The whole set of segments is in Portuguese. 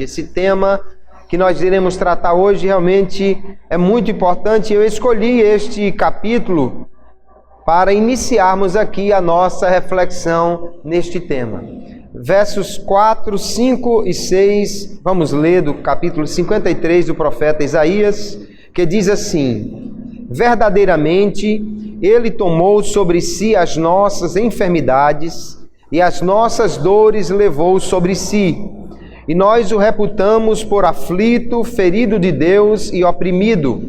Esse tema que nós iremos tratar hoje realmente é muito importante. Eu escolhi este capítulo para iniciarmos aqui a nossa reflexão neste tema. Versos 4, 5 e 6, vamos ler do capítulo 53 do profeta Isaías, que diz assim: verdadeiramente ele tomou sobre si as nossas enfermidades e as nossas dores levou sobre si. E nós o reputamos por aflito, ferido de Deus e oprimido.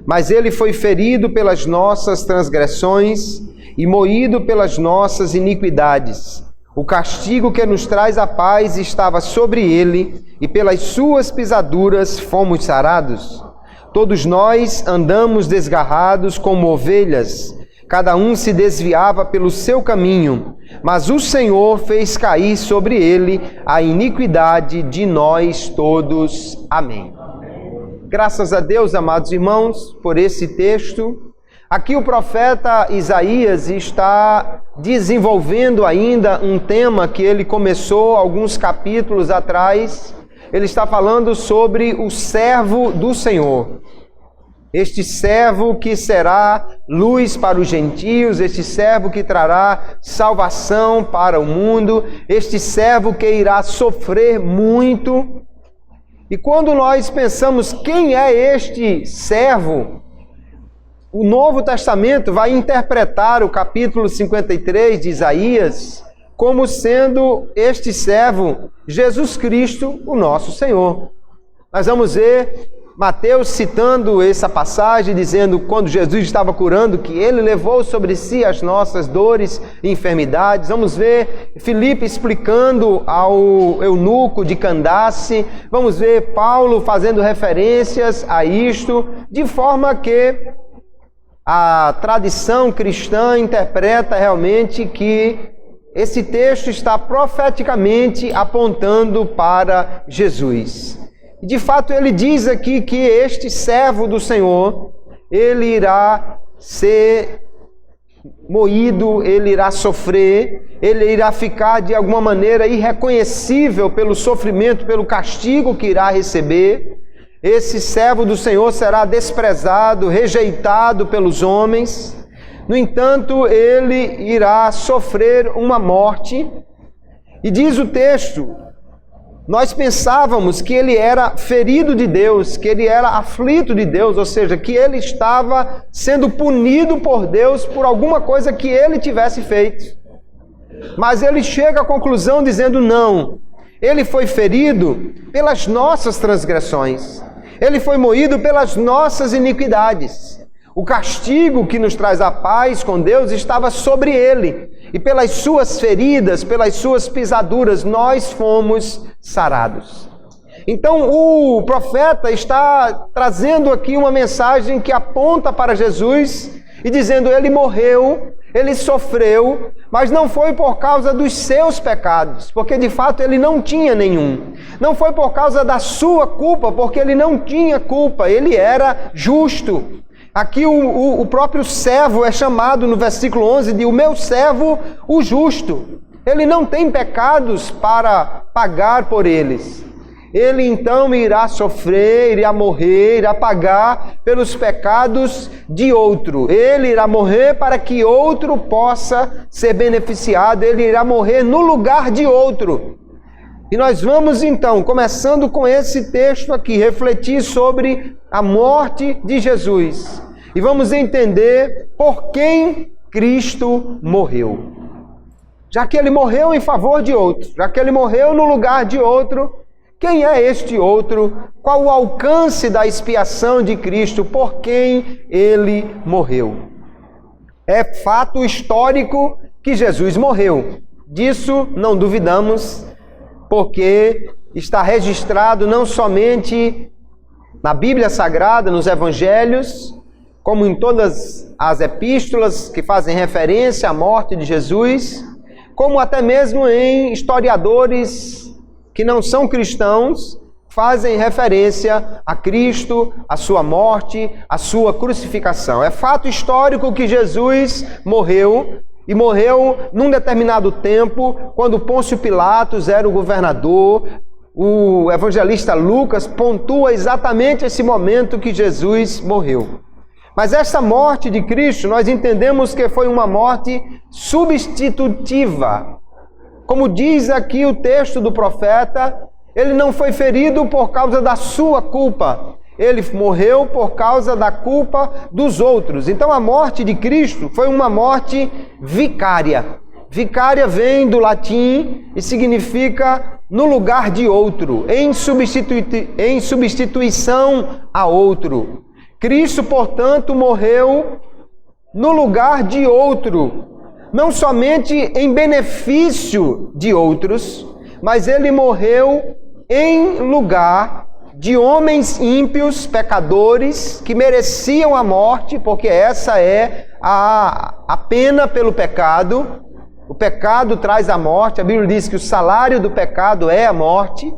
Mas ele foi ferido pelas nossas transgressões e moído pelas nossas iniquidades. O castigo que nos traz a paz estava sobre ele, e pelas suas pisaduras fomos sarados. Todos nós andamos desgarrados como ovelhas, cada um se desviava pelo seu caminho, mas o Senhor fez cair sobre ele a iniquidade de nós todos. Amém. Graças a Deus, amados irmãos, por esse texto. Aqui o profeta Isaías está desenvolvendo ainda um tema que ele começou alguns capítulos atrás. Ele está falando sobre o servo do Senhor. Este servo que será luz para os gentios, este servo que trará salvação para o mundo, este servo que irá sofrer muito. E quando nós pensamos quem é este servo, o Novo Testamento vai interpretar o capítulo 53 de Isaías como sendo este servo Jesus Cristo, o nosso Senhor. Nós vamos ver Mateus citando essa passagem, dizendo quando Jesus estava curando, que ele levou sobre si as nossas dores e enfermidades. Vamos ver Filipe explicando ao eunuco de Candace. Vamos ver Paulo fazendo referências a isto, de forma que a tradição cristã interpreta realmente que esse texto está profeticamente apontando para Jesus. E de fato ele diz aqui que este servo do Senhor, ele irá ser moído, ele irá sofrer, ele irá ficar de alguma maneira irreconhecível pelo sofrimento, pelo castigo que irá receber. Esse servo do Senhor será desprezado, rejeitado pelos homens. No entanto, ele irá sofrer uma morte. E diz o texto, nós pensávamos que ele era ferido de Deus, que ele era aflito de Deus, ou seja, que ele estava sendo punido por Deus por alguma coisa que ele tivesse feito. Mas ele chega à conclusão dizendo não, ele foi ferido pelas nossas transgressões, ele foi moído pelas nossas iniquidades. O castigo que nos traz a paz com Deus estava sobre ele. E pelas suas feridas, pelas suas pisaduras, nós fomos sarados. Então o profeta está trazendo aqui uma mensagem que aponta para Jesus e dizendo, ele morreu, ele sofreu, mas não foi por causa dos seus pecados, porque de fato ele não tinha nenhum. Não foi por causa da sua culpa, porque ele não tinha culpa, ele era justo. Aqui o próprio servo é chamado no versículo 11 de o meu servo, o justo. Ele não tem pecados para pagar por eles. Ele então irá sofrer, irá morrer, irá pagar pelos pecados de outro. Ele irá morrer para que outro possa ser beneficiado. Ele irá morrer no lugar de outro. E nós vamos então, começando com esse texto aqui, refletir sobre a morte de Jesus. E vamos entender por quem Cristo morreu. Já que ele morreu em favor de outro, já que ele morreu no lugar de outro, quem é este outro? Qual o alcance da expiação de Cristo? Por quem ele morreu? É fato histórico que Jesus morreu. Disso não duvidamos, porque está registrado não somente na Bíblia Sagrada, nos Evangelhos, como em todas as epístolas que fazem referência à morte de Jesus, como até mesmo em historiadores que não são cristãos, fazem referência a Cristo, a sua morte, a sua crucificação. É fato histórico que Jesus morreu, e morreu num determinado tempo, quando Pôncio Pilatos era o governador, o evangelista Lucas pontua exatamente esse momento que Jesus morreu. Mas essa morte de Cristo, nós entendemos que foi uma morte substitutiva. Como diz aqui o texto do profeta, ele não foi ferido por causa da sua culpa. Ele morreu por causa da culpa dos outros. Então a morte de Cristo foi uma morte vicária. Vicária vem do latim e significa no lugar de outro, em substituição a outro. Cristo, portanto, morreu no lugar de outro, não somente em benefício de outros, mas ele morreu em lugar de homens ímpios, pecadores, que mereciam a morte, porque essa é a pena pelo pecado. O pecado traz a morte, a Bíblia diz que o salário do pecado é a morte,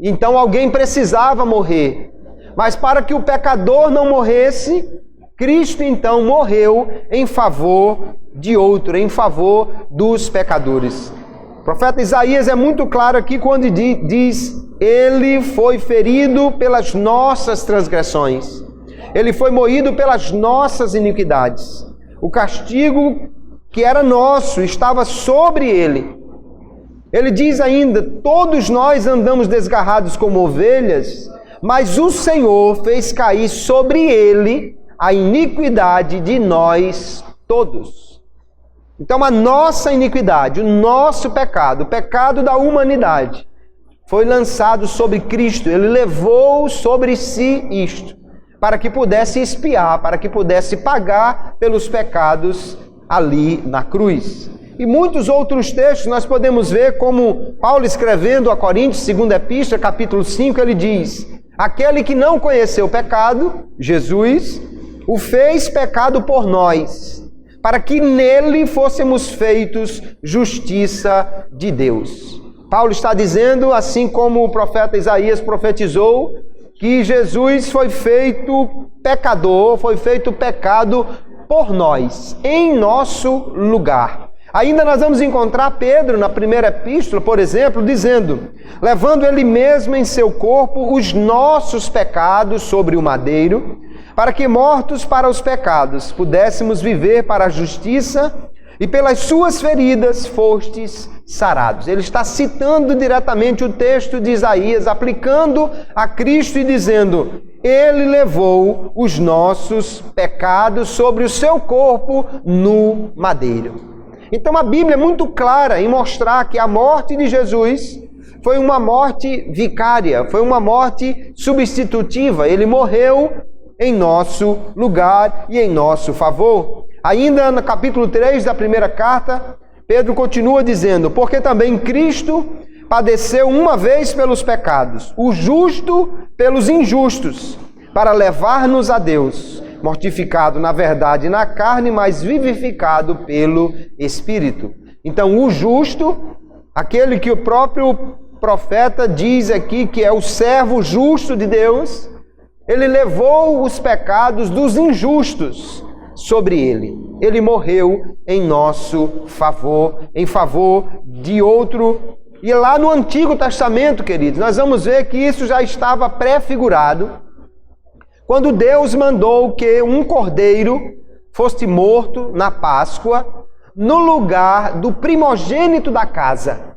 então alguém precisava morrer. Mas para que o pecador não morresse, Cristo então morreu em favor de outro, em favor dos pecadores. O profeta Isaías é muito claro aqui quando diz: ele foi ferido pelas nossas transgressões, ele foi moído pelas nossas iniquidades. O castigo que era nosso estava sobre ele. Ele diz ainda: todos nós andamos desgarrados como ovelhas, mas o Senhor fez cair sobre ele a iniquidade de nós todos. Então a nossa iniquidade, o nosso pecado, o pecado da humanidade, foi lançado sobre Cristo. Ele levou sobre si isto, para que pudesse expiar, para que pudesse pagar pelos pecados ali na cruz. E muitos outros textos nós podemos ver, como Paulo escrevendo a Coríntios, 2ª Epístola, capítulo 5, ele diz: aquele que não conheceu o pecado, Jesus, o fez pecado por nós, para que nele fôssemos feitos justiça de Deus. Paulo está dizendo, assim como o profeta Isaías profetizou, que Jesus foi feito pecador, foi feito pecado por nós, em nosso lugar. Ainda nós vamos encontrar Pedro na 1ª Epístola, por exemplo, dizendo: levando ele mesmo em seu corpo os nossos pecados sobre o madeiro, para que, mortos para os pecados, pudéssemos viver para a justiça, e pelas suas feridas fostes sarados. Ele está citando diretamente o texto de Isaías, aplicando a Cristo e dizendo: ele levou os nossos pecados sobre o seu corpo no madeiro. Então a Bíblia é muito clara em mostrar que a morte de Jesus foi uma morte vicária, foi uma morte substitutiva. Ele morreu em nosso lugar e em nosso favor. Ainda no capítulo 3 da primeira carta, Pedro continua dizendo: porque também Cristo padeceu uma vez pelos pecados, o justo pelos injustos, para levar-nos a Deus, mortificado na verdade na carne, mas vivificado pelo Espírito. Então o justo, aquele que o próprio profeta diz aqui que é o servo justo de Deus, ele levou os pecados dos injustos sobre ele. Ele morreu em nosso favor, em favor de outro. E lá no Antigo Testamento, queridos, nós vamos ver que isso já estava prefigurado quando Deus mandou que um cordeiro fosse morto na Páscoa no lugar do primogênito da casa.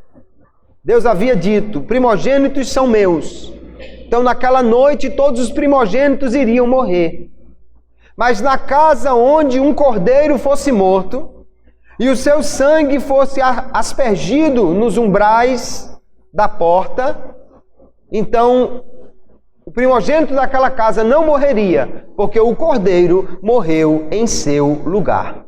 Deus havia dito: primogênitos são meus. Então naquela noite todos os primogênitos iriam morrer. Mas na casa onde um cordeiro fosse morto e o seu sangue fosse aspergido nos umbrais da porta, então o primogênito daquela casa não morreria, porque o cordeiro morreu em seu lugar.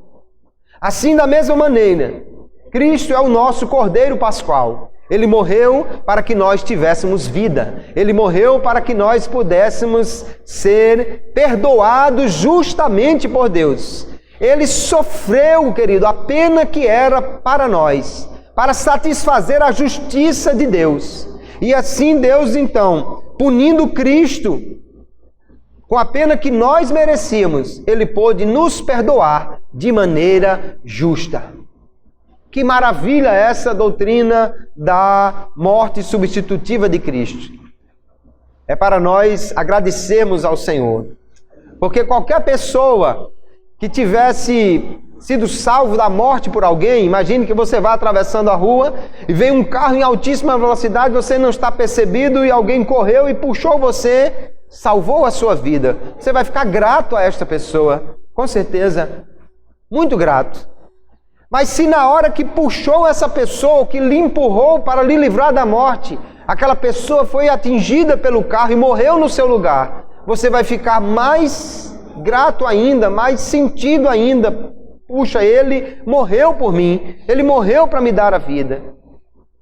Assim, da mesma maneira, Cristo é o nosso cordeiro pascual. Ele morreu para que nós tivéssemos vida. Ele morreu para que nós pudéssemos ser perdoados justamente por Deus. Ele sofreu, querido, a pena que era para nós, para satisfazer a justiça de Deus. E assim Deus, então, punindo Cristo com a pena que nós merecíamos, Ele pôde nos perdoar de maneira justa. Que maravilha essa doutrina da morte substitutiva de Cristo. É para nós agradecermos ao Senhor. Porque qualquer pessoa que tivesse sido salvo da morte por alguém, imagine que você vai atravessando a rua e vem um carro em altíssima velocidade, você não está percebido e alguém correu e puxou você, salvou a sua vida. Você vai ficar grato a esta pessoa, com certeza, muito grato. Mas se na hora que puxou essa pessoa, que lhe empurrou para lhe livrar da morte, aquela pessoa foi atingida pelo carro e morreu no seu lugar, você vai ficar mais grato ainda, mais sentido ainda. Puxa, ele morreu por mim, ele morreu para me dar a vida.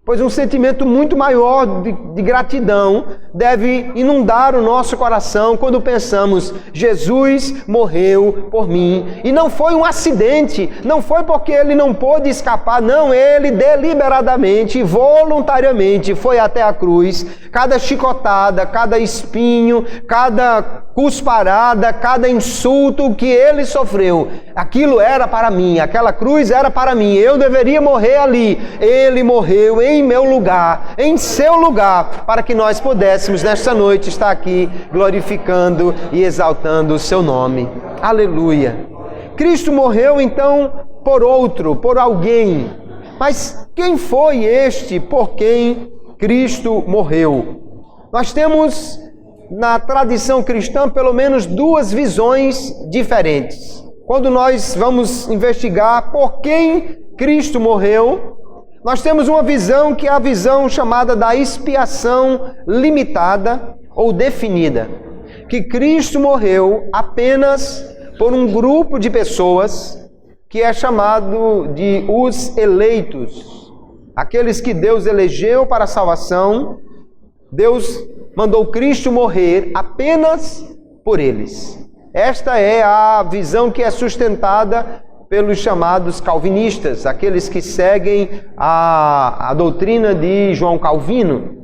Pois um sentimento muito maior de gratidão deve inundar o nosso coração quando pensamos, Jesus morreu por mim. E não foi um acidente, não foi porque ele não pôde escapar, não, ele deliberadamente, voluntariamente foi até a cruz. Cada chicotada, cada espinho, cada cusparada, cada insulto que ele sofreu, aquilo era para mim, aquela cruz era para mim, eu deveria morrer ali. Ele morreu em meu lugar, em seu lugar, para que nós pudéssemos nesta noite estar aqui glorificando e exaltando o seu nome. Aleluia! Cristo morreu então por outro, por alguém. Mas quem foi este por quem Cristo morreu? Nós temos na tradição cristã pelo menos duas visões diferentes. Quando nós vamos investigar por quem Cristo morreu, nós temos uma visão que é a visão chamada da expiação limitada ou definida. Que Cristo morreu apenas por um grupo de pessoas que é chamado de os eleitos. Aqueles que Deus elegeu para a salvação, Deus mandou Cristo morrer apenas por eles. Esta é a visão que é sustentada pelos chamados calvinistas, aqueles que seguem a doutrina de João Calvino.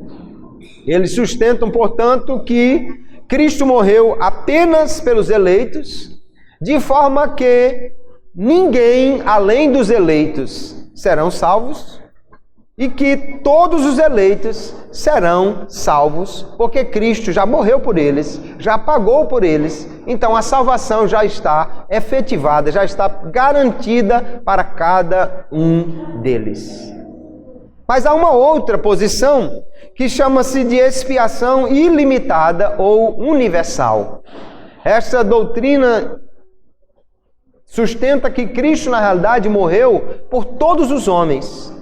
Eles sustentam, portanto, que Cristo morreu apenas pelos eleitos, de forma que ninguém além dos eleitos serão salvos, e que todos os eleitos serão salvos, porque Cristo já morreu por eles, já pagou por eles, então a salvação já está efetivada, já está garantida para cada um deles. Mas há uma outra posição que chama-se de expiação ilimitada ou universal. Essa doutrina sustenta que Cristo, na realidade, morreu por todos os homens,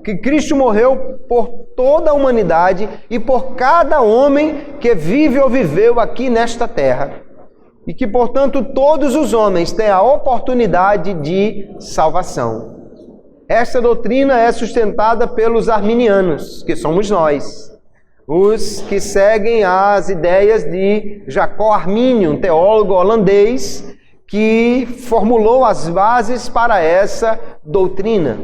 que Cristo morreu por toda a humanidade e por cada homem que vive ou viveu aqui nesta terra. E que, portanto, todos os homens têm a oportunidade de salvação. Esta doutrina é sustentada pelos arminianos, que somos nós. Os que seguem as ideias de Jacó Arminio, um teólogo holandês, que formulou as bases para essa doutrina.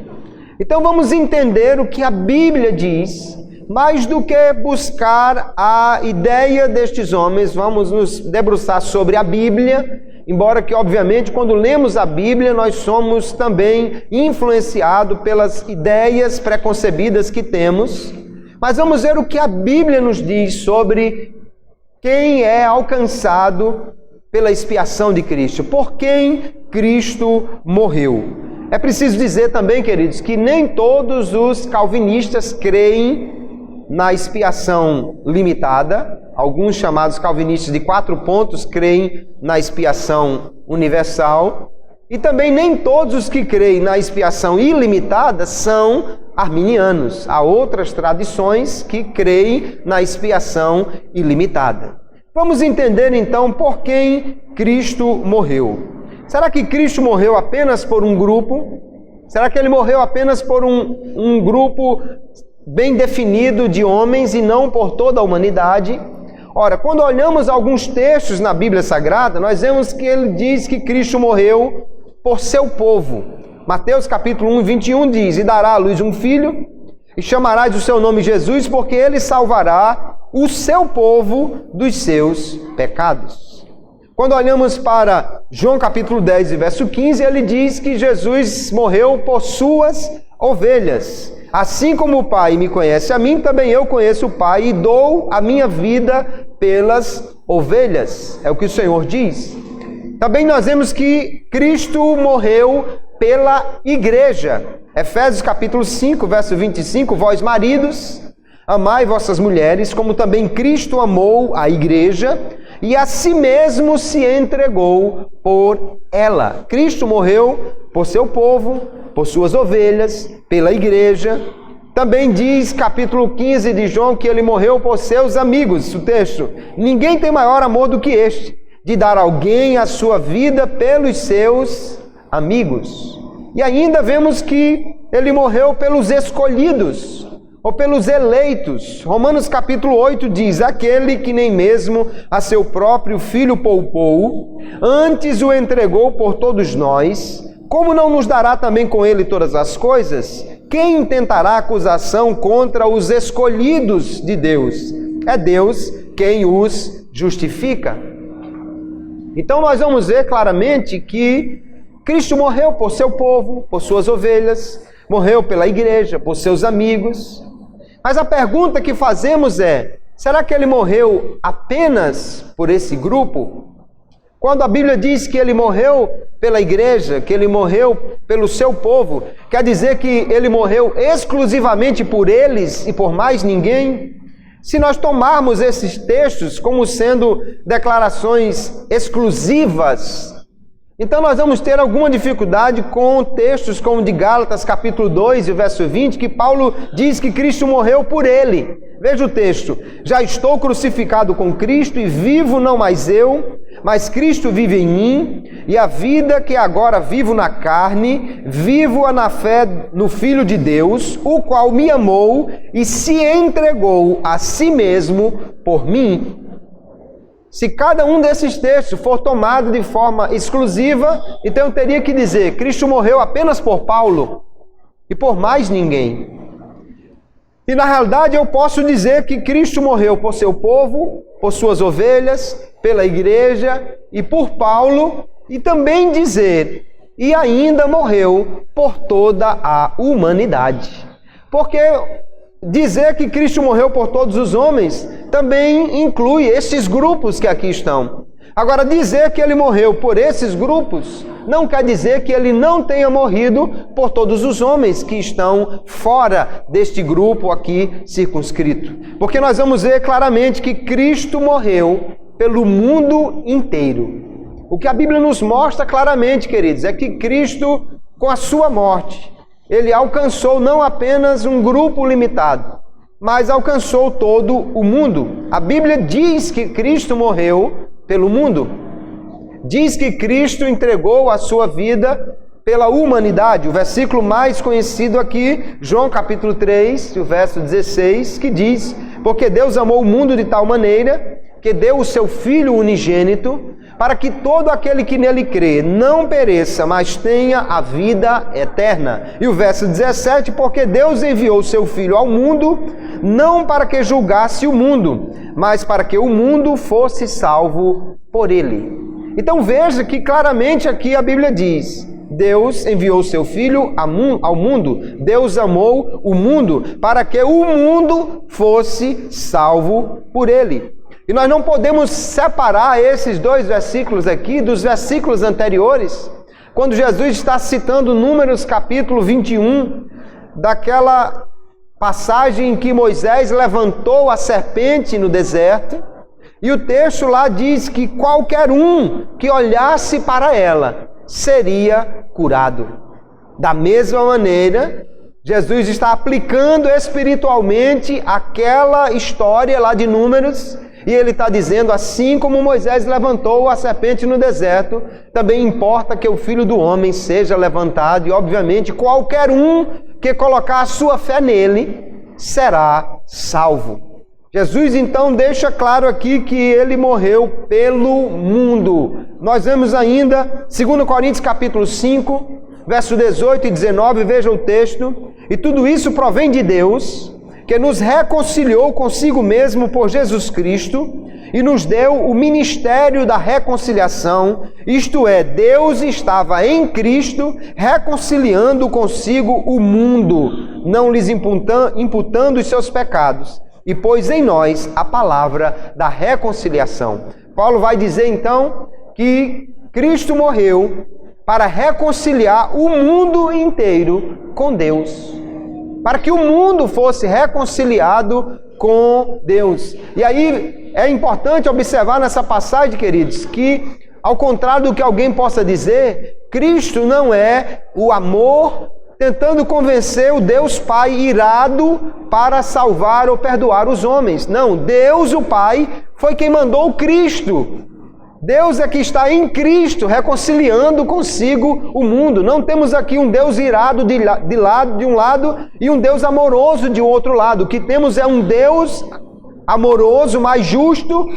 Então vamos entender o que a Bíblia diz, mais do que buscar a ideia destes homens, vamos nos debruçar sobre a Bíblia, embora que, obviamente, quando lemos a Bíblia, nós somos também influenciados pelas ideias preconcebidas que temos, mas vamos ver o que a Bíblia nos diz sobre quem é alcançado pela expiação de Cristo, por quem Cristo morreu. É preciso dizer também, queridos, que nem todos os calvinistas creem na expiação limitada. Alguns chamados calvinistas de 4 pontos creem na expiação universal. E também nem todos os que creem na expiação ilimitada são arminianos. Há outras tradições que creem na expiação ilimitada. Vamos entender então por quem Cristo morreu. Será que Cristo morreu apenas por um grupo? Será que ele morreu apenas por um grupo bem definido de homens e não por toda a humanidade? Ora, quando olhamos alguns textos na Bíblia Sagrada, nós vemos que ele diz que Cristo morreu por seu povo. Mateus capítulo 1, 21 diz: E dará à luz um filho, e chamarás o seu nome Jesus, porque ele salvará o seu povo dos seus pecados. Quando olhamos para João capítulo 10, verso 15, ele diz que Jesus morreu por suas ovelhas. Assim como o Pai me conhece a mim, também eu conheço o Pai e dou a minha vida pelas ovelhas. É o que o Senhor diz. Também nós vemos que Cristo morreu pela igreja. Efésios capítulo 5, verso 25, vós maridos, amai vossas mulheres, como também Cristo amou a igreja e a si mesmo se entregou por ela. Cristo morreu por seu povo, por suas ovelhas, pela igreja. Também diz, capítulo 15 de João, que ele morreu por seus amigos. O texto: ninguém tem maior amor do que este, de dar alguém a sua vida pelos seus amigos. E ainda vemos que ele morreu pelos escolhidos, ou pelos eleitos. Romanos capítulo 8 diz: aquele que nem mesmo a seu próprio filho poupou, antes o entregou por todos nós, como não nos dará também com ele todas as coisas? Quem intentará acusação contra os escolhidos de Deus? É Deus quem os justifica. Então nós vamos ver claramente que Cristo morreu por seu povo, por suas ovelhas, morreu pela igreja, por seus amigos. Mas a pergunta que fazemos é: será que ele morreu apenas por esse grupo? Quando a Bíblia diz que ele morreu pela igreja, que ele morreu pelo seu povo, quer dizer que ele morreu exclusivamente por eles e por mais ninguém? Se nós tomarmos esses textos como sendo declarações exclusivas, então nós vamos ter alguma dificuldade com textos como o de Gálatas capítulo 2 e o verso 20, que Paulo diz que Cristo morreu por ele. Veja o texto: já estou crucificado com Cristo e vivo não mais eu, mas Cristo vive em mim, e a vida que agora vivo na carne, vivo-a na fé no Filho de Deus, o qual me amou e se entregou a si mesmo por mim. Se cada um desses textos for tomado de forma exclusiva, então eu teria que dizer: Cristo morreu apenas por Paulo e por mais ninguém. E na realidade eu posso dizer que Cristo morreu por seu povo, por suas ovelhas, pela igreja e por Paulo, e também dizer: e ainda morreu por toda a humanidade. Porque dizer que Cristo morreu por todos os homens também inclui esses grupos que aqui estão. Agora, dizer que ele morreu por esses grupos não quer dizer que ele não tenha morrido por todos os homens que estão fora deste grupo aqui circunscrito. Porque nós vamos ver claramente que Cristo morreu pelo mundo inteiro. O que a Bíblia nos mostra claramente, queridos, é que Cristo, com a sua morte, ele alcançou não apenas um grupo limitado, mas alcançou todo o mundo. A Bíblia diz que Cristo morreu pelo mundo. Diz que Cristo entregou a sua vida pela humanidade. O versículo mais conhecido aqui, João capítulo 3, o verso 16, que diz: porque Deus amou o mundo de tal maneira que deu o seu Filho unigênito, para que todo aquele que nele crê não pereça, mas tenha a vida eterna. E o verso 17, porque Deus enviou o seu Filho ao mundo, não para que julgasse o mundo, mas para que o mundo fosse salvo por ele. Então veja que claramente aqui a Bíblia diz: Deus enviou o seu Filho ao mundo, Deus amou o mundo, para que o mundo fosse salvo por ele. E nós não podemos separar esses dois versículos aqui dos versículos anteriores, quando Jesus está citando Números capítulo 21, daquela passagem em que Moisés levantou a serpente no deserto, e o texto lá diz que qualquer um que olhasse para ela seria curado. Da mesma maneira, Jesus está aplicando espiritualmente aquela história lá de Números, e ele está dizendo: assim como Moisés levantou a serpente no deserto, também importa que o Filho do Homem seja levantado, e obviamente qualquer um que colocar a sua fé nele será salvo. Jesus então deixa claro aqui que ele morreu pelo mundo. Nós vemos ainda 2 Coríntios capítulo 5, verso 18 e 19, veja o texto: e tudo isso provém de Deus, que nos reconciliou consigo mesmo por Jesus Cristo, e nos deu o ministério da reconciliação, isto é, Deus estava em Cristo reconciliando consigo o mundo, não lhes imputando os seus pecados, e pôs em nós a palavra da reconciliação. Paulo vai dizer então que Cristo morreu para reconciliar o mundo inteiro com Deus, para que o mundo fosse reconciliado com Deus. E aí é importante observar nessa passagem, queridos, que ao contrário do que alguém possa dizer, Cristo não é o amor tentando convencer o Deus Pai irado para salvar ou perdoar os homens. Não, Deus o Pai foi quem mandou o Cristo. Deus é que está em Cristo reconciliando consigo o mundo. Não temos aqui um Deus irado de um lado e um Deus amoroso de outro lado. O que temos é um Deus amoroso, mais justo,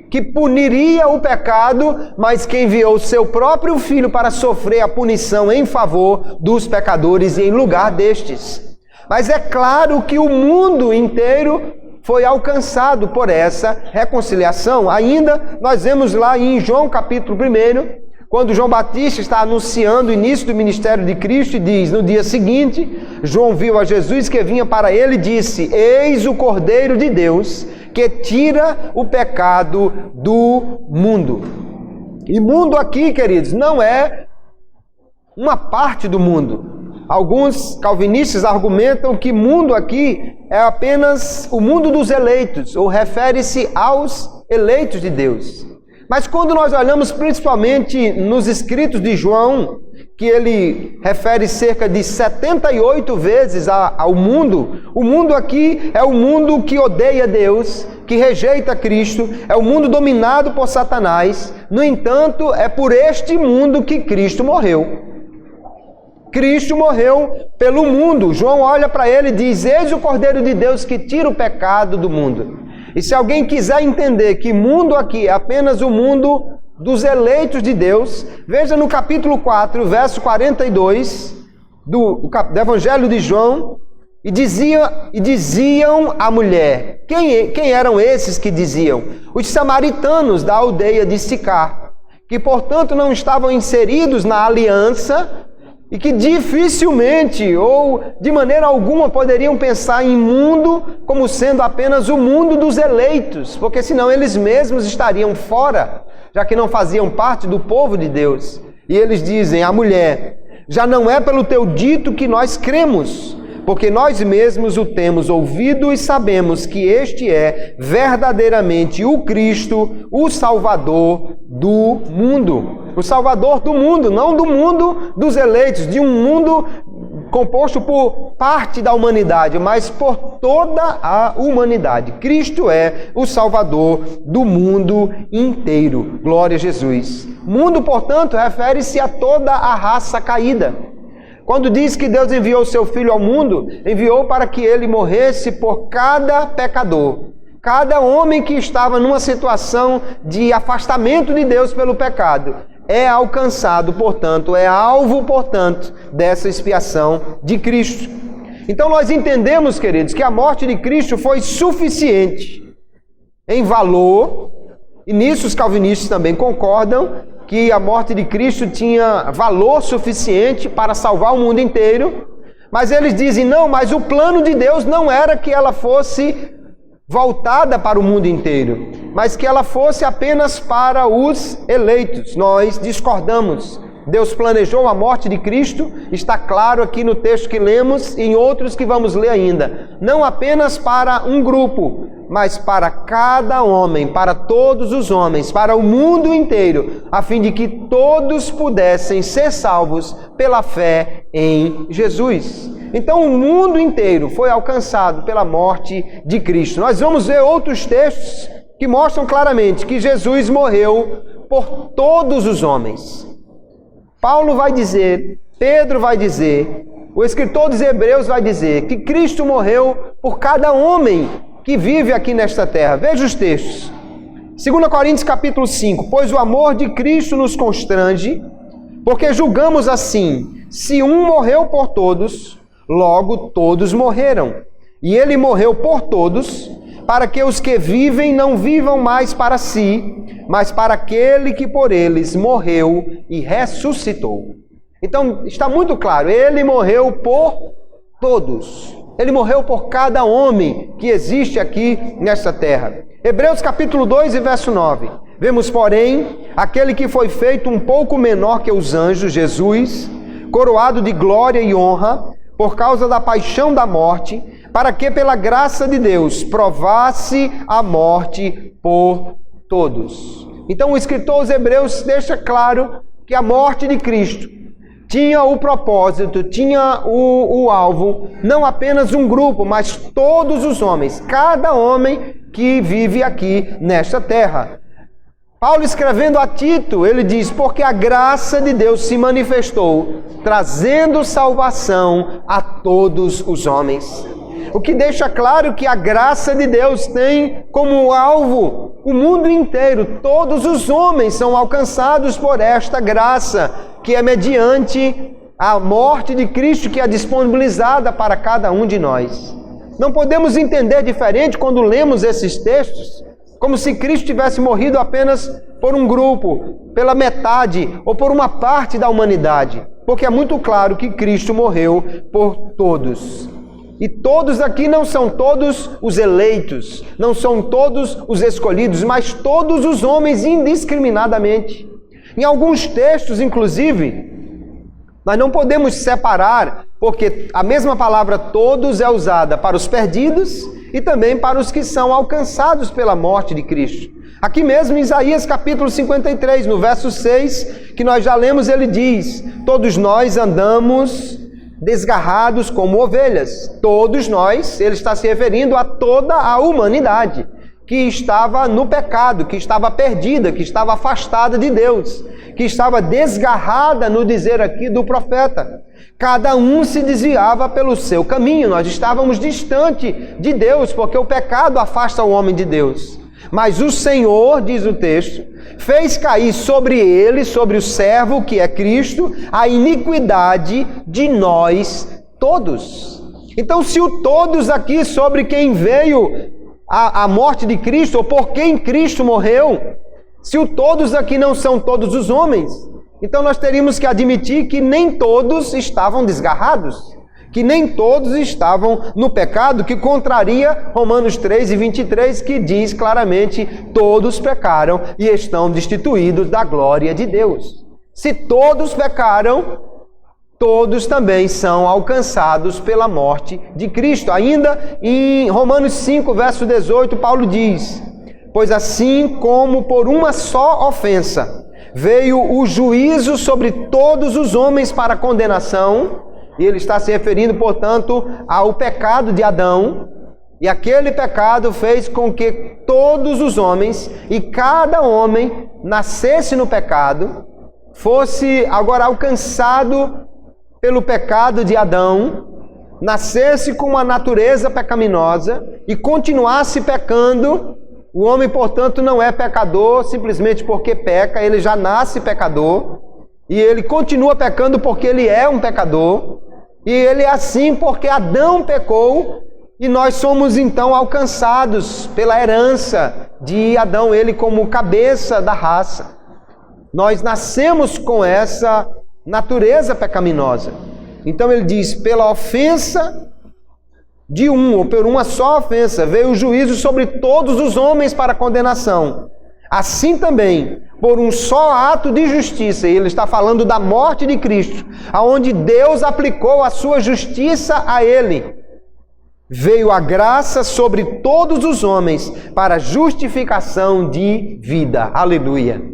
que puniria o pecado, mas que enviou seu próprio Filho para sofrer a punição em favor dos pecadores e em lugar destes. Mas é claro que o mundo inteiro foi alcançado por essa reconciliação. Ainda nós vemos lá em João capítulo 1, quando João Batista está anunciando o início do ministério de Cristo, e diz, no dia seguinte, João viu a Jesus que vinha para ele e disse: eis o Cordeiro de Deus, que tira o pecado do mundo. E mundo aqui, queridos, não é uma parte do mundo. Alguns calvinistas argumentam que mundo aqui é apenas o mundo dos eleitos, ou refere-se aos eleitos de Deus. Mas quando nós olhamos principalmente nos escritos de João, que ele refere cerca de 78 vezes ao mundo, o mundo aqui é o mundo que odeia Deus, que rejeita Cristo, é o mundo dominado por Satanás. No entanto, é por este mundo que Cristo morreu. Cristo morreu pelo mundo. João olha para ele e diz: eis o Cordeiro de Deus que tira o pecado do mundo. E se alguém quiser entender que mundo aqui é apenas o mundo dos eleitos de Deus, veja no capítulo 4, verso 42 do Evangelho de João, e diziam à mulher. Quem eram esses que diziam? Os samaritanos da aldeia de Sicar, que portanto não estavam inseridos na aliança, e que dificilmente ou de maneira alguma poderiam pensar em mundo como sendo apenas o mundo dos eleitos, porque senão eles mesmos estariam fora, já que não faziam parte do povo de Deus. E eles dizem à mulher: já não é pelo teu dito que nós cremos, porque nós mesmos o temos ouvido e sabemos que este é verdadeiramente o Cristo, o Salvador do mundo. O Salvador do mundo, não do mundo dos eleitos, de um mundo composto por parte da humanidade, mas por toda a humanidade. Cristo é o Salvador do mundo inteiro. Glória a Jesus. Mundo, portanto, refere-se a toda a raça caída. Quando diz que Deus enviou o seu Filho ao mundo, enviou para que ele morresse por cada pecador. Cada homem que estava numa situação de afastamento de Deus pelo pecado é alcançado, portanto, é alvo, portanto, dessa expiação de Cristo. Então nós entendemos, queridos, que a morte de Cristo foi suficiente em valor, e nisso os calvinistas também concordam, que a morte de Cristo tinha valor suficiente para salvar o mundo inteiro, mas eles dizem: não, mas o plano de Deus não era que ela fosse voltada para o mundo inteiro, mas que ela fosse apenas para os eleitos. Nós discordamos. Deus planejou a morte de Cristo, está claro aqui no texto que lemos e em outros que vamos ler ainda, não apenas para um grupo, mas para cada homem, para todos os homens, para o mundo inteiro, a fim de que todos pudessem ser salvos pela fé em Jesus. Então o mundo inteiro foi alcançado pela morte de Cristo. Nós vamos ver outros textos que mostram claramente que Jesus morreu por todos os homens. Paulo vai dizer, Pedro vai dizer, o escritor dos Hebreus vai dizer que Cristo morreu por cada homem que vive aqui nesta terra. Veja os textos. 2 Coríntios capítulo 5. Pois o amor de Cristo nos constrange, porque julgamos assim: se um morreu por todos, logo todos morreram. E ele morreu por todos, para que os que vivem não vivam mais para si, mas para aquele que por eles morreu e ressuscitou. Então, está muito claro, ele morreu por todos. Ele morreu por cada homem que existe aqui nesta terra. Hebreus capítulo 2 e verso 9. Vemos, porém, aquele que foi feito um pouco menor que os anjos, Jesus, coroado de glória e honra, por causa da paixão da morte, para que pela graça de Deus provasse a morte por todos. Então o escritor aos Hebreus deixa claro que a morte de Cristo tinha o propósito, tinha o alvo, não apenas um grupo, mas todos os homens, cada homem que vive aqui nesta terra. Paulo escrevendo a Tito, ele diz, porque a graça de Deus se manifestou, trazendo salvação a todos os homens. O que deixa claro que a graça de Deus tem como alvo o mundo inteiro. Todos os homens são alcançados por esta graça, que é mediante a morte de Cristo, que é disponibilizada para cada um de nós. Não podemos entender diferente quando lemos esses textos, como se Cristo tivesse morrido apenas por um grupo, pela metade ou por uma parte da humanidade. Porque é muito claro que Cristo morreu por todos. E todos aqui não são todos os eleitos, não são todos os escolhidos, mas todos os homens indiscriminadamente. Em alguns textos, inclusive, nós não podemos separar, porque a mesma palavra todos é usada para os perdidos e também para os que são alcançados pela morte de Cristo. Aqui mesmo em Isaías capítulo 53, no verso 6, que nós já lemos, ele diz, todos nós andamos desgarrados como ovelhas. Todos nós, ele está se referindo a toda a humanidade que estava no pecado, que estava perdida, que estava afastada de Deus, que estava desgarrada, no dizer aqui do profeta. Cada um se desviava pelo seu caminho, nós estávamos distante de Deus, porque o pecado afasta o homem de Deus. Mas o Senhor, diz o texto, fez cair sobre ele, sobre o servo que é Cristo, a iniquidade de nós todos. Então, se o todos aqui sobre quem veio a morte de Cristo, ou por quem Cristo morreu, se o todos aqui não são todos os homens, então nós teríamos que admitir que nem todos estavam desgarrados, que nem todos estavam no pecado, que contraria Romanos 3 e 23, que diz claramente, todos pecaram e estão destituídos da glória de Deus. Se todos pecaram, todos também são alcançados pela morte de Cristo. Ainda em Romanos 5, verso 18, Paulo diz, pois assim como por uma só ofensa veio o juízo sobre todos os homens para condenação, e ele está se referindo, portanto, ao pecado de Adão, e aquele pecado fez com que todos os homens, e cada homem nascesse no pecado, fosse agora alcançado pelo pecado de Adão, nascesse com uma natureza pecaminosa e continuasse pecando. O homem, portanto, não é pecador simplesmente porque peca, ele já nasce pecador, e ele continua pecando porque ele é um pecador, e ele é assim porque Adão pecou, e nós somos então alcançados pela herança de Adão, ele como cabeça da raça. Nós nascemos com essa natureza pecaminosa. Então ele diz, pela ofensa de um, ou por uma só ofensa, veio o juízo sobre todos os homens para condenação. Assim também, por um só ato de justiça, e ele está falando da morte de Cristo, aonde Deus aplicou a sua justiça a ele, veio a graça sobre todos os homens para justificação de vida. Aleluia!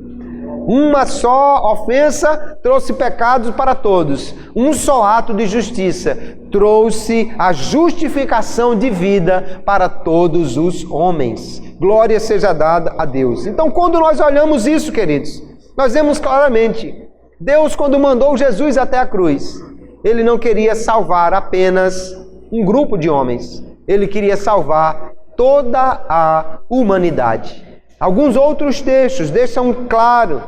Uma só ofensa trouxe pecados para todos. Um só ato de justiça trouxe a justificação de vida para todos os homens. Glória seja dada a Deus. Então, quando nós olhamos isso, queridos, nós vemos claramente, Deus, quando mandou Jesus até a cruz, Ele não queria salvar apenas um grupo de homens. Ele queria salvar toda a humanidade. Alguns outros textos deixam claro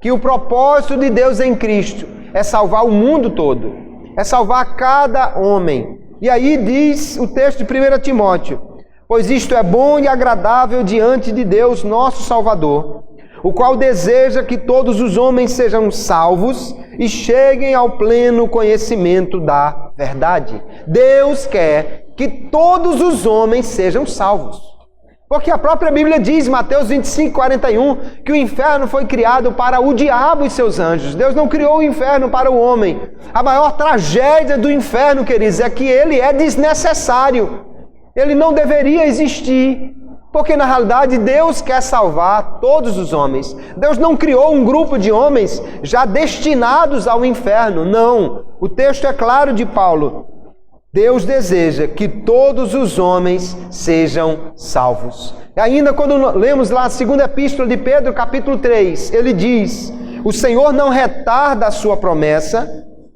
que o propósito de Deus em Cristo é salvar o mundo todo, é salvar cada homem. E aí diz o texto de 1 Timóteo: pois isto é bom e agradável diante de Deus, nosso Salvador, o qual deseja que todos os homens sejam salvos e cheguem ao pleno conhecimento da verdade. Deus quer que todos os homens sejam salvos. Porque a própria Bíblia diz, Mateus 25:41, que o inferno foi criado para o diabo e seus anjos. Deus não criou o inferno para o homem. A maior tragédia do inferno, queridos, é que ele é desnecessário. Ele não deveria existir. Porque na realidade Deus quer salvar todos os homens. Deus não criou um grupo de homens já destinados ao inferno. Não. O texto é claro de Paulo. Deus deseja que todos os homens sejam salvos. E ainda quando lemos lá a segunda epístola de Pedro, capítulo 3, ele diz: o Senhor não retarda a sua promessa,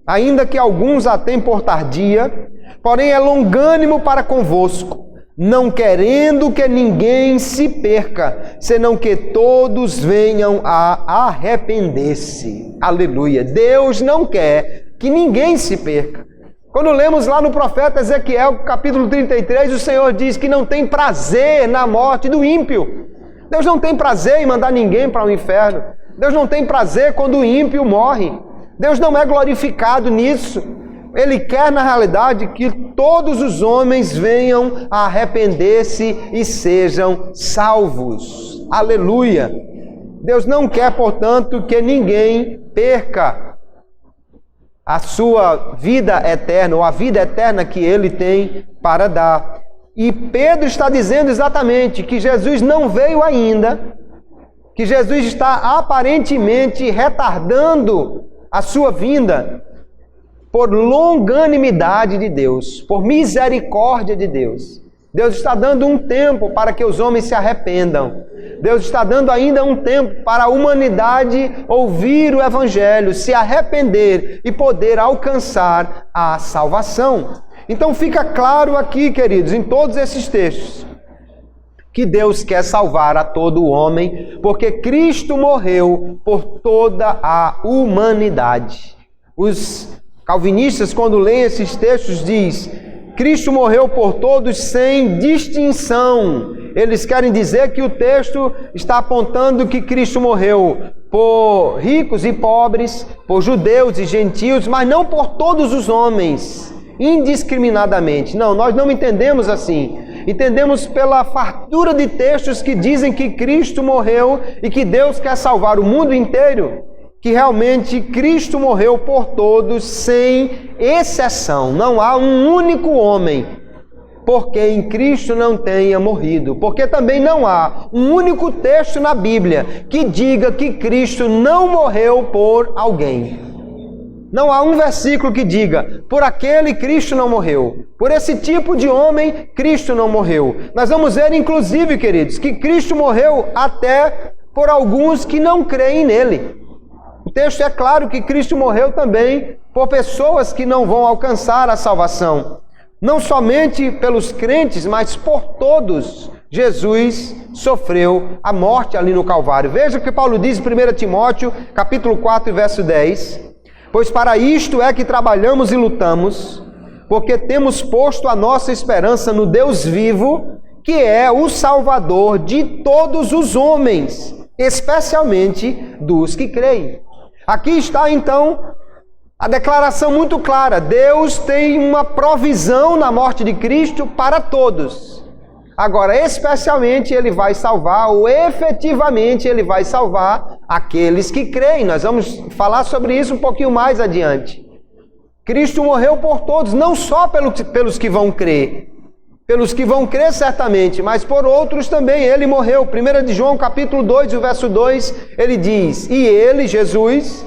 ainda que alguns a tenham por tardia, porém é longânimo para convosco, não querendo que ninguém se perca, senão que todos venham a arrepender-se. Aleluia! Deus não quer que ninguém se perca. Quando lemos lá no profeta Ezequiel, capítulo 33, o Senhor diz que não tem prazer na morte do ímpio. Deus não tem prazer em mandar ninguém para o inferno. Deus não tem prazer quando o ímpio morre. Deus não é glorificado nisso. Ele quer, na realidade, que todos os homens venham a arrepender-se e sejam salvos. Aleluia! Deus não quer, portanto, que ninguém perca a sua vida eterna, ou a vida eterna que Ele tem para dar. E Pedro está dizendo exatamente que Jesus não veio ainda, que Jesus está aparentemente retardando a sua vinda, por longanimidade de Deus, por misericórdia de Deus. Deus está dando um tempo para que os homens se arrependam. Deus está dando ainda um tempo para a humanidade ouvir o Evangelho, se arrepender e poder alcançar a salvação. Então fica claro aqui, queridos, em todos esses textos, que Deus quer salvar a todo homem, porque Cristo morreu por toda a humanidade. Os calvinistas, quando leem esses textos, diz: Cristo morreu por todos sem distinção. Eles querem dizer que o texto está apontando que Cristo morreu por ricos e pobres, por judeus e gentios, mas não por todos os homens, indiscriminadamente. Não, nós não entendemos assim. Entendemos pela fartura de textos que dizem que Cristo morreu e que Deus quer salvar o mundo inteiro, que realmente Cristo morreu por todos sem exceção. Não há um único homem por quem Cristo não tenha morrido, porque também não há um único texto na Bíblia que diga que Cristo não morreu por alguém. Não há um versículo que diga: por aquele Cristo não morreu, por esse tipo de homem Cristo não morreu. Nós vamos ver, inclusive, queridos, que Cristo morreu até por alguns que não creem nele. O texto é claro que Cristo morreu também por pessoas que não vão alcançar a salvação. Não somente pelos crentes, mas por todos. Jesus sofreu a morte ali no Calvário. Veja o que Paulo diz em 1 Timóteo, capítulo 4, verso 10. Pois para isto é que trabalhamos e lutamos, porque temos posto a nossa esperança no Deus vivo, que é o Salvador de todos os homens, especialmente dos que creem. Aqui está, então, a declaração muito clara. Deus tem uma provisão na morte de Cristo para todos. Agora, especialmente, Ele vai salvar, ou efetivamente Ele vai salvar aqueles que creem. Nós vamos falar sobre isso um pouquinho mais adiante. Cristo morreu por todos, não só pelos que vão crer. Pelos que vão crer certamente, mas por outros também. Ele morreu. 1 de João, capítulo 2, o verso 2, ele diz: e Ele, Jesus,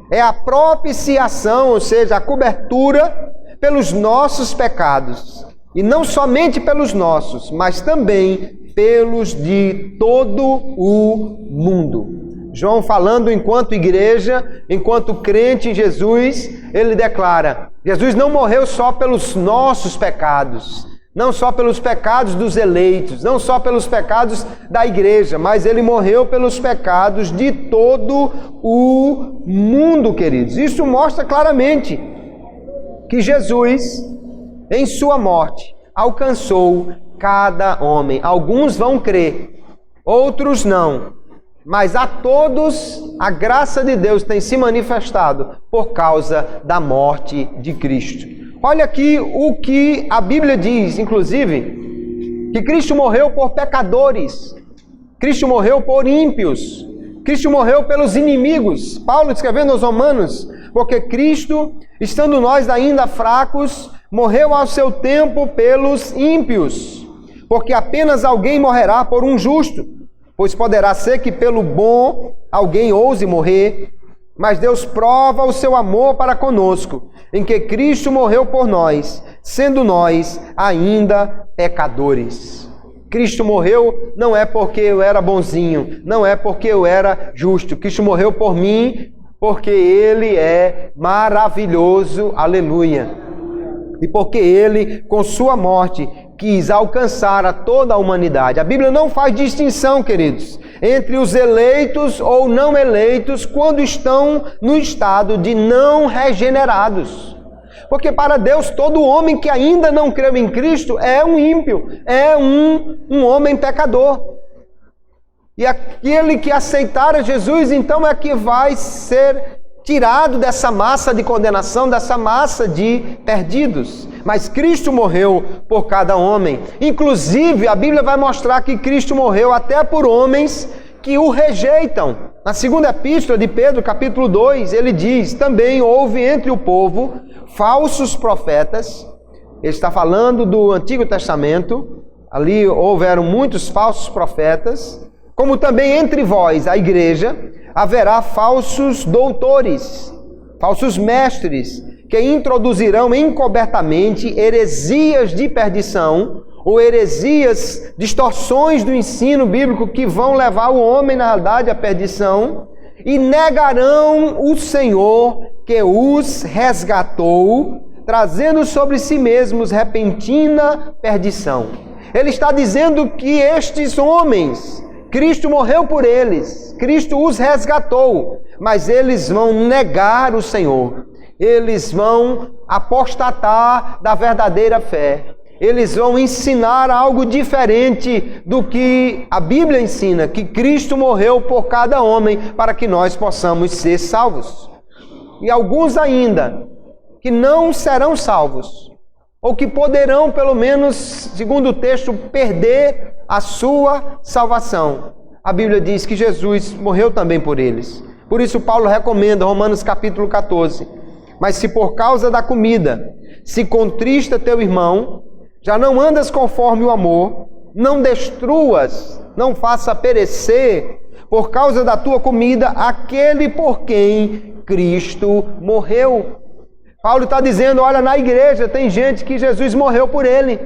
é a propiciação, ou seja, a cobertura pelos nossos pecados. E não somente pelos nossos, mas também pelos de todo o mundo. João, falando enquanto igreja, enquanto crente em Jesus, ele declara: Jesus não morreu só pelos nossos pecados, não só pelos pecados dos eleitos, não só pelos pecados da igreja, mas Ele morreu pelos pecados de todo o mundo, queridos. Isso mostra claramente que Jesus em sua morte, alcançou cada homem. Alguns vão crer, outros não. Mas a todos a graça de Deus tem se manifestado por causa da morte de Cristo. Olha aqui o que a Bíblia diz, inclusive, que Cristo morreu por pecadores, Cristo morreu por ímpios, Cristo morreu pelos inimigos. Paulo escrevendo aos Romanos, porque Cristo, estando nós ainda fracos, morreu ao seu tempo pelos ímpios, porque apenas alguém morrerá por um justo, pois poderá ser que pelo bom alguém ouse morrer, mas Deus prova o seu amor para conosco, em que Cristo morreu por nós, sendo nós ainda pecadores. Cristo morreu não é porque eu era bonzinho, não é porque eu era justo. Cristo morreu por mim porque Ele é maravilhoso, aleluia. E porque Ele, com sua morte, quis alcançar a toda a humanidade. A Bíblia não faz distinção, queridos, entre os eleitos ou não eleitos quando estão no estado de não regenerados. Porque para Deus, todo homem que ainda não creu em Cristo é um ímpio, é um homem pecador. E aquele que aceitar Jesus, então, é que vai ser tirado dessa massa de condenação, dessa massa de perdidos. Mas Cristo morreu por cada homem. Inclusive, a Bíblia vai mostrar que Cristo morreu até por homens que o rejeitam. Na segunda epístola de Pedro, capítulo 2, ele diz, também houve entre o povo falsos profetas. Ele está falando do Antigo Testamento. Ali houveram muitos falsos profetas. Como também entre vós, a igreja, haverá falsos doutores, falsos mestres, que introduzirão encobertamente heresias de perdição, ou heresias, distorções do ensino bíblico que vão levar o homem, na realidade, à perdição, e negarão o Senhor que os resgatou, trazendo sobre si mesmos repentina perdição. Ele está dizendo que estes homens, Cristo morreu por eles, Cristo os resgatou, mas eles vão negar o Senhor, eles vão apostatar da verdadeira fé, eles vão ensinar algo diferente do que a Bíblia ensina, que Cristo morreu por cada homem para que nós possamos ser salvos. E alguns ainda que não serão salvos, ou que poderão, pelo menos, segundo o texto, perder a sua salvação. A Bíblia diz que Jesus morreu também por eles. Por isso Paulo recomenda, Romanos capítulo 14, mas se por causa da comida se contrista teu irmão, já não andas conforme o amor, não destruas, não faça perecer, por causa da tua comida, aquele por quem Cristo morreu. Paulo está dizendo, olha, na igreja tem gente que Jesus morreu por ele.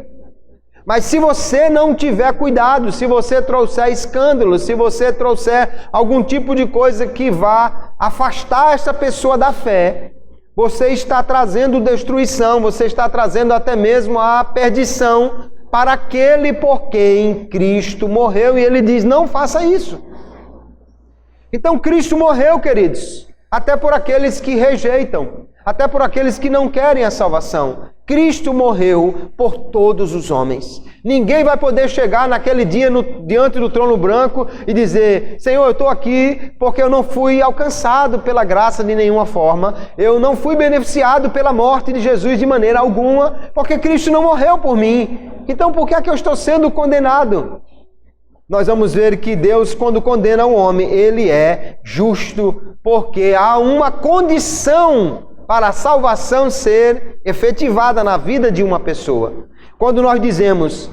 Mas se você não tiver cuidado, se você trouxer escândalo, se você trouxer algum tipo de coisa que vá afastar essa pessoa da fé, você está trazendo destruição, você está trazendo até mesmo a perdição para aquele por quem Cristo morreu. E ele diz, não faça isso. Então Cristo morreu, queridos, até por aqueles que rejeitam, até por aqueles que não querem a salvação. Cristo morreu por todos os homens. Ninguém vai poder chegar naquele dia diante do trono branco e dizer, Senhor, eu estou aqui porque eu não fui alcançado pela graça de nenhuma forma, eu não fui beneficiado pela morte de Jesus de maneira alguma, porque Cristo não morreu por mim. Então por que é que eu estou sendo condenado? Nós vamos ver que Deus, quando condena um homem, Ele é justo, porque há uma condição para a salvação ser efetivada na vida de uma pessoa. Quando nós dizemos,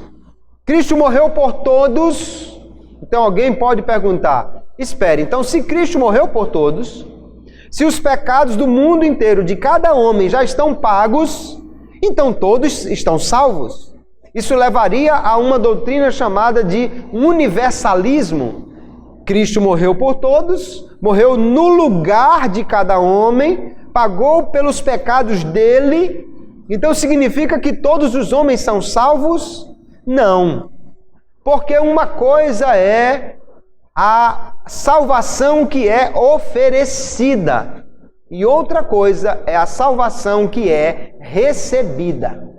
Cristo morreu por todos, então alguém pode perguntar, espere, então se Cristo morreu por todos, se os pecados do mundo inteiro, de cada homem, já estão pagos, então todos estão salvos. Isso levaria a uma doutrina chamada de universalismo. Cristo morreu por todos, morreu no lugar de cada homem, pagou pelos pecados dele, então significa que todos os homens são salvos? Não. Porque uma coisa é a salvação que é oferecida e outra coisa é a salvação que é recebida.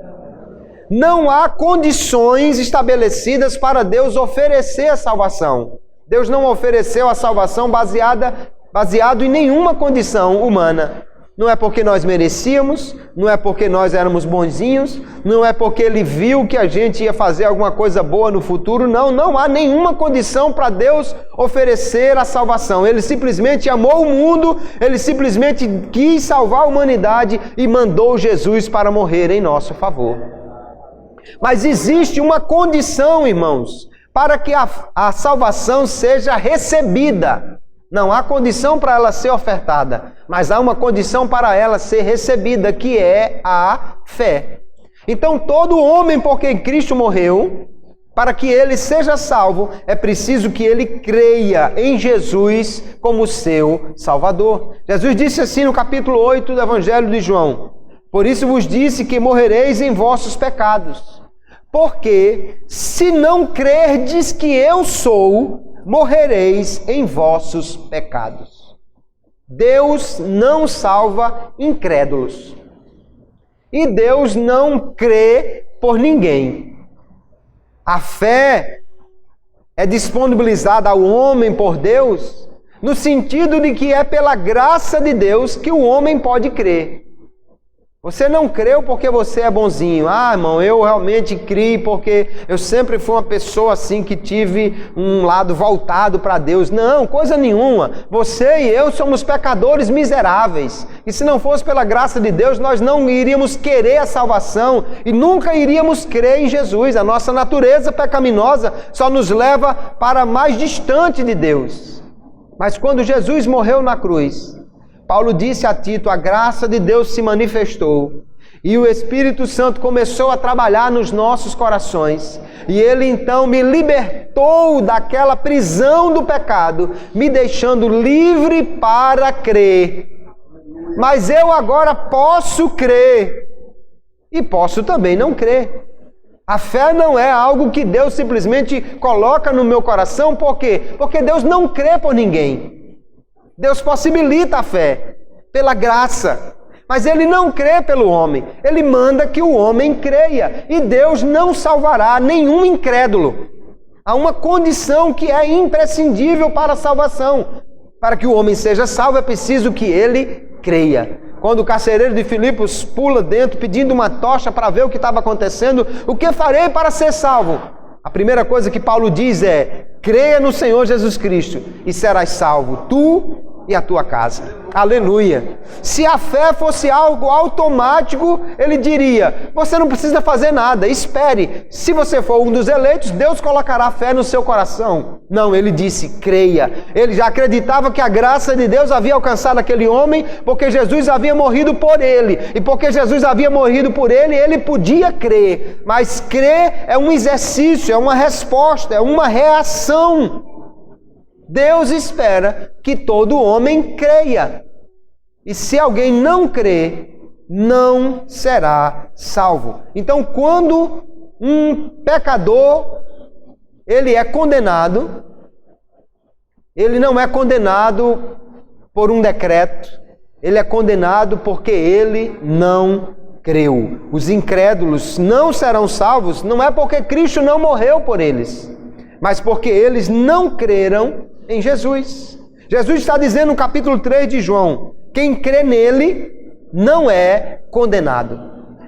não há condições estabelecidas para Deus oferecer a salvação. Deus não ofereceu a salvação baseado em nenhuma condição humana. Não é porque nós merecíamos, não é porque nós éramos bonzinhos, não é porque Ele viu que a gente ia fazer alguma coisa boa no futuro. Não há nenhuma condição para Deus oferecer a salvação. Ele simplesmente amou o mundo, Ele simplesmente quis salvar a humanidade e mandou Jesus para morrer em nosso favor. Mas existe uma condição, irmãos, para que a salvação seja recebida. Não há condição para ela ser ofertada, mas há uma condição para ela ser recebida, que é a fé. Então, todo homem por quem Cristo morreu, para que ele seja salvo, é preciso que ele creia em Jesus como seu Salvador. Jesus disse assim no capítulo 8 do Evangelho de João: por isso vos disse que morrereis em vossos pecados, porque se não crerdes que eu sou, morrereis em vossos pecados. Deus não salva incrédulos. E Deus não crê por ninguém. A fé é disponibilizada ao homem por Deus, no sentido de que é pela graça de Deus que o homem pode crer. Você não creu porque você é bonzinho. Irmão, eu realmente criei porque eu sempre fui uma pessoa assim que tive um lado voltado para Deus. Não, coisa nenhuma. Você e eu somos pecadores miseráveis. E se não fosse pela graça de Deus, nós não iríamos querer a salvação e nunca iríamos crer em Jesus. A nossa natureza pecaminosa só nos leva para mais distante de Deus. Mas quando Jesus morreu na cruz, Paulo disse a Tito: a graça de Deus se manifestou e o Espírito Santo começou a trabalhar nos nossos corações. E Ele então me libertou daquela prisão do pecado, me deixando livre para crer. Mas eu agora posso crer e posso também não crer. A fé não é algo que Deus simplesmente coloca no meu coração. Por quê? Porque Deus não crê por ninguém. Deus possibilita a fé pela graça, mas Ele não crê pelo homem. Ele manda que o homem creia, e Deus não salvará nenhum incrédulo. Há uma condição que é imprescindível para a salvação. Para que o homem seja salvo, é preciso que ele creia. Quando o carcereiro de Filipos pula dentro pedindo uma tocha para ver o que estava acontecendo: o que farei para ser salvo? A primeira coisa que Paulo diz é: creia no Senhor Jesus Cristo e serás salvo, tu e a tua casa. Aleluia! Se a fé fosse algo automático, ele diria: você não precisa fazer nada, espere. Se você for um dos eleitos, Deus colocará fé no seu coração. Não, ele disse: creia. Ele já acreditava que a graça de Deus havia alcançado aquele homem, porque Jesus havia morrido por ele. E porque Jesus havia morrido por ele, ele podia crer. Mas crer é um exercício, é uma resposta, é uma reação. Deus espera que todo homem creia. E se alguém não crer, não será salvo. Então, quando um pecador ele é condenado, ele não é condenado por um decreto, ele é condenado porque ele não creu. Os incrédulos não serão salvos, não é porque Cristo não morreu por eles, mas porque eles não creram em Jesus. Jesus está dizendo no capítulo 3 de João: quem crê nele não é condenado,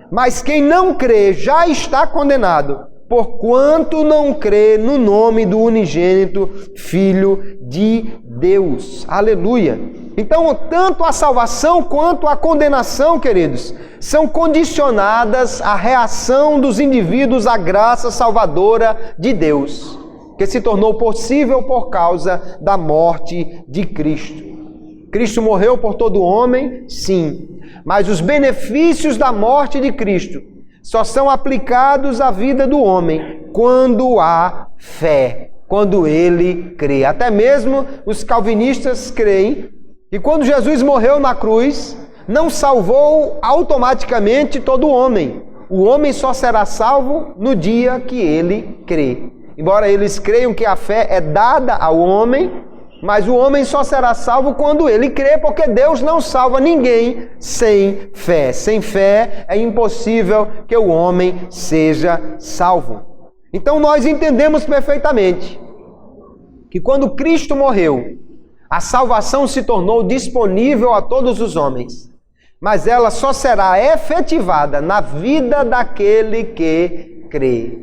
mas quem não crê já está condenado, porquanto não crê no nome do unigênito Filho de Deus. Aleluia! Então, tanto a salvação quanto a condenação, queridos, são condicionadas à reação dos indivíduos à graça salvadora de Deus, que se tornou possível por causa da morte de Cristo. Cristo morreu por todo homem, sim, mas os benefícios da morte de Cristo só são aplicados à vida do homem quando há fé, quando ele crê. Até mesmo os calvinistas creem que quando Jesus morreu na cruz, não salvou automaticamente todo homem. O homem só será salvo no dia que ele crê. Embora eles creiam que a fé é dada ao homem, mas o homem só será salvo quando ele crê, porque Deus não salva ninguém sem fé. Sem fé é impossível que o homem seja salvo. Então nós entendemos perfeitamente que quando Cristo morreu, a salvação se tornou disponível a todos os homens, mas ela só será efetivada na vida daquele que crê.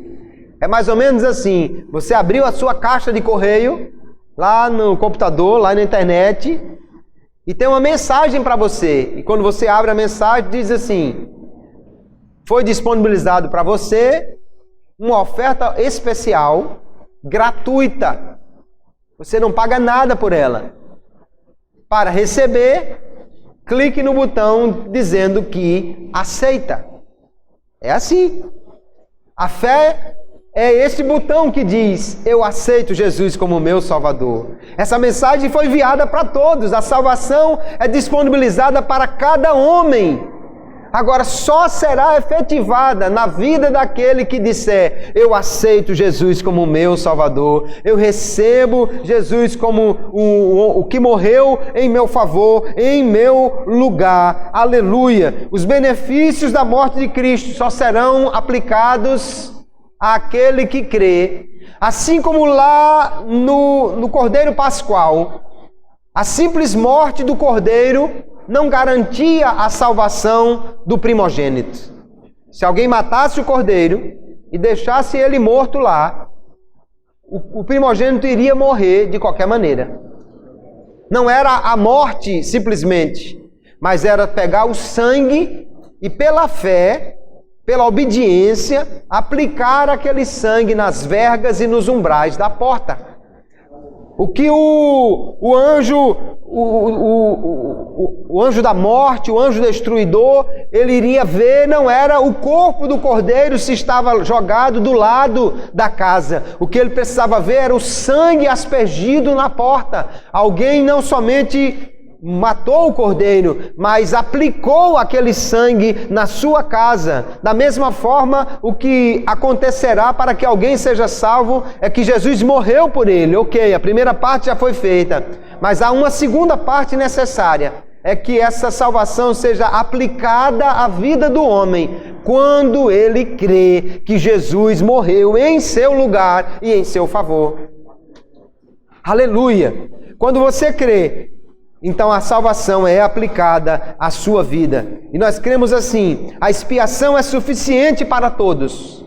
É mais ou menos assim, você abriu a sua caixa de correio, lá no computador, lá na internet, e tem uma mensagem para você. E quando você abre a mensagem, diz assim: foi disponibilizado para você uma oferta especial, gratuita. Você não paga nada por ela. Para receber, clique no botão dizendo que aceita. É assim. A fé é esse botão que diz: eu aceito Jesus como meu Salvador. Essa mensagem foi enviada para todos. A salvação é disponibilizada para cada homem. Agora, só será efetivada na vida daquele que disser: eu aceito Jesus como meu Salvador, eu recebo Jesus como o que morreu em meu favor, em meu lugar. Aleluia! Os benefícios da morte de Cristo só serão aplicados àquele que crê. Assim como lá no Cordeiro Pascual, a simples morte do Cordeiro não garantia a salvação do primogênito. Se alguém matasse o cordeiro e deixasse ele morto lá, o primogênito iria morrer de qualquer maneira. Não era a morte simplesmente, mas era pegar o sangue e pela fé, pela obediência, aplicar aquele sangue nas vergas e nos umbrais da porta. O que o anjo da morte, o anjo destruidor, ele iria ver não era o corpo do cordeiro se estava jogado do lado da casa. O que ele precisava ver era o sangue aspergido na porta. Alguém não somente matou o cordeiro, mas aplicou aquele sangue na sua casa. Da mesma forma, o que acontecerá para que alguém seja salvo é que Jesus morreu por ele. Ok, a primeira parte já foi feita, mas há uma segunda parte necessária, é que essa salvação seja aplicada à vida do homem, quando ele crê que Jesus morreu em seu lugar e em seu favor. Aleluia! Quando você crê, então a salvação é aplicada à sua vida. E nós cremos assim: a expiação é suficiente para todos.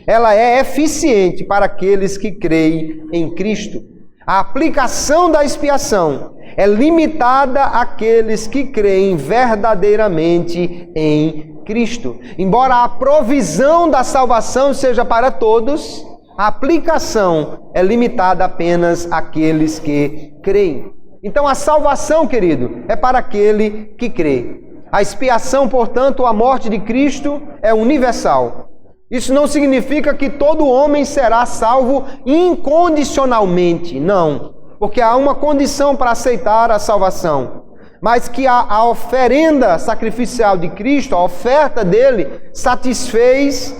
Ela é eficiente para aqueles que creem em Cristo. A aplicação da expiação é limitada àqueles que creem verdadeiramente em Cristo. Embora a provisão da salvação seja para todos, a aplicação é limitada apenas àqueles que creem. Então a salvação, querido, é para aquele que crê. A expiação, portanto, a morte de Cristo é universal. Isso não significa que todo homem será salvo incondicionalmente, não. Porque há uma condição para aceitar a salvação. Mas que a oferenda sacrificial de Cristo, a oferta dele, satisfez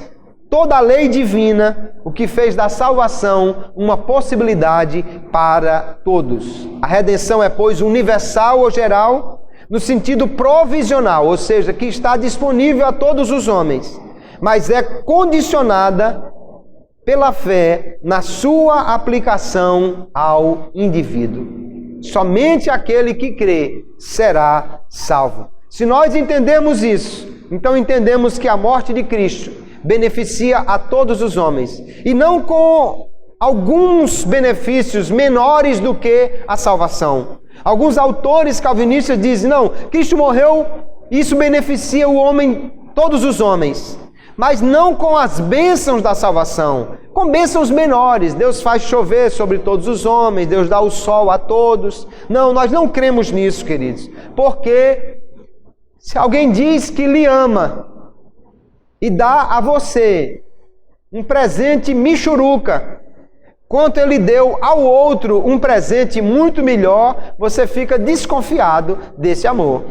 toda a lei divina, o que fez da salvação uma possibilidade para todos. A redenção é, pois, universal ou geral, no sentido provisional, ou seja, que está disponível a todos os homens, mas é condicionada pela fé na sua aplicação ao indivíduo. Somente aquele que crê será salvo. Se nós entendemos isso, então entendemos que a morte de Cristo beneficia a todos os homens, e não com alguns benefícios menores do que a salvação. Alguns autores calvinistas dizem: não, Cristo morreu, isso beneficia o homem, todos os homens, mas não com as bênçãos da salvação, com bênçãos menores. Deus faz chover sobre todos os homens, Deus dá o sol a todos. Não, nós não cremos nisso, queridos, porque se alguém diz que lhe ama e dá a você um presente michuruca, quanto ele deu ao outro um presente muito melhor, você fica desconfiado desse amor.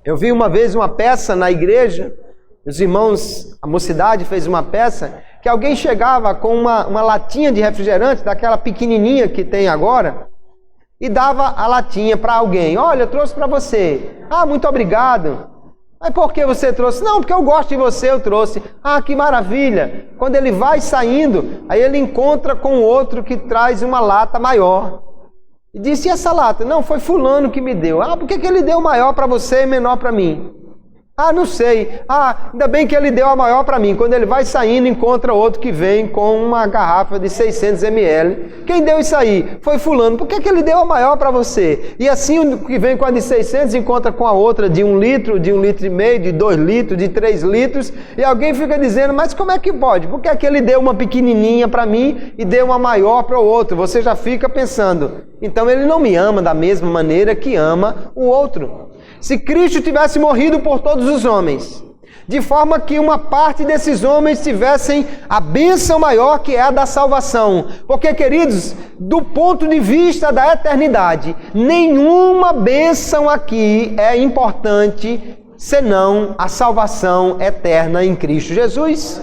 Eu vi uma vez uma peça na igreja, os irmãos, a mocidade fez uma peça, que alguém chegava com uma latinha de refrigerante, daquela pequenininha que tem agora, e dava a latinha para alguém. Olha, eu trouxe para você. Ah, muito obrigado. Mas por que você trouxe? Não, porque eu gosto de você, eu trouxe. Ah, que maravilha. Quando ele vai saindo, aí ele encontra com outro que traz uma lata maior. E disse, e essa lata? Não, foi fulano que me deu. Ah, por que ele deu maior para você e menor para mim? Ah, não sei. Ah, ainda bem que ele deu a maior para mim. Quando ele vai saindo, encontra outro que vem com uma garrafa de 600 ml. Quem deu isso aí? Foi fulano. Por que ele deu a maior para você? E assim o que vem com a de 600 encontra com a outra de 1 litro, de 1,5 litro, de 2 litros, de 3 litros. E alguém fica dizendo, mas como é que pode? Por que ele deu uma pequenininha para mim e deu uma maior para o outro? Você já fica pensando, então ele não me ama da mesma maneira que ama o outro. Se Cristo tivesse morrido por todos os homens, de forma que uma parte desses homens tivessem a bênção maior que é a da salvação. Porque, queridos, do ponto de vista da eternidade, nenhuma bênção aqui é importante senão a salvação eterna em Cristo Jesus.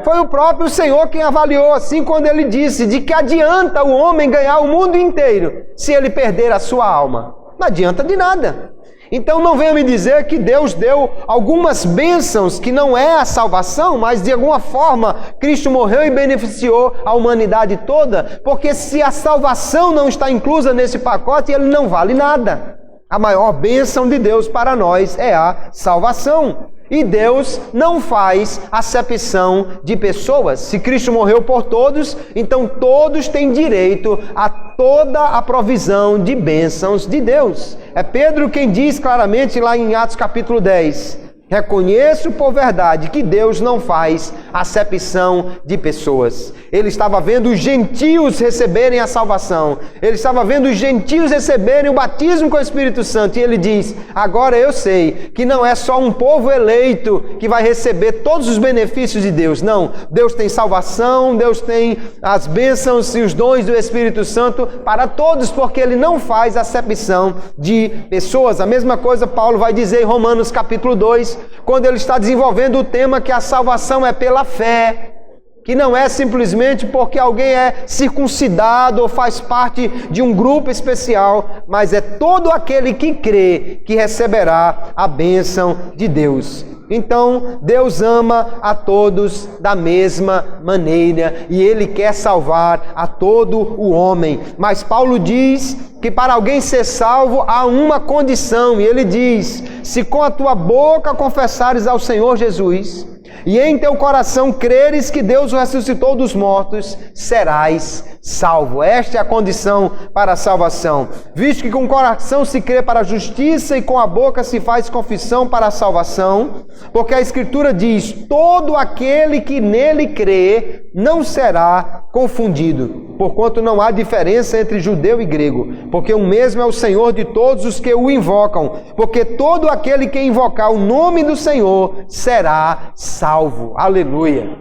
Foi o próprio Senhor quem avaliou assim quando ele disse, de que adianta o homem ganhar o mundo inteiro se ele perder a sua alma? Não adianta de nada. Então não venha me dizer que Deus deu algumas bênçãos que não é a salvação, mas de alguma forma Cristo morreu e beneficiou a humanidade toda, porque se a salvação não está inclusa nesse pacote, ele não vale nada. A maior bênção de Deus para nós é a salvação. E Deus não faz acepção de pessoas. Se Cristo morreu por todos, então todos têm direito a toda a provisão de bênçãos de Deus. É Pedro quem diz claramente lá em Atos capítulo 10, reconheço por verdade que Deus não faz acepção de pessoas. Ele estava vendo os gentios receberem a salvação. Ele estava vendo os gentios receberem o batismo com o Espírito Santo. E ele diz, agora eu sei que não é só um povo eleito que vai receber todos os benefícios de Deus. Não, Deus tem salvação, Deus tem as bênçãos e os dons do Espírito Santo para todos, porque Ele não faz acepção de pessoas. A mesma coisa Paulo vai dizer em Romanos capítulo 2, quando ele está desenvolvendo o tema que a salvação é pela fé, que não é simplesmente porque alguém é circuncidado ou faz parte de um grupo especial, mas é todo aquele que crê que receberá a bênção de Deus. Então, Deus ama a todos da mesma maneira e Ele quer salvar a todo o homem. Mas Paulo diz que para alguém ser salvo há uma condição, e ele diz, se com a tua boca confessares ao Senhor Jesus e em teu coração creres que Deus o ressuscitou dos mortos, serás salvo. Esta é a condição para a salvação. Visto que com o coração se crê para a justiça e com a boca se faz confissão para a salvação, porque a Escritura diz, todo aquele que nele crê não será confundido, porquanto não há diferença entre judeu e grego, porque o mesmo é o Senhor de todos os que o invocam, porque todo aquele que invocar o nome do Senhor será salvo. Aleluia!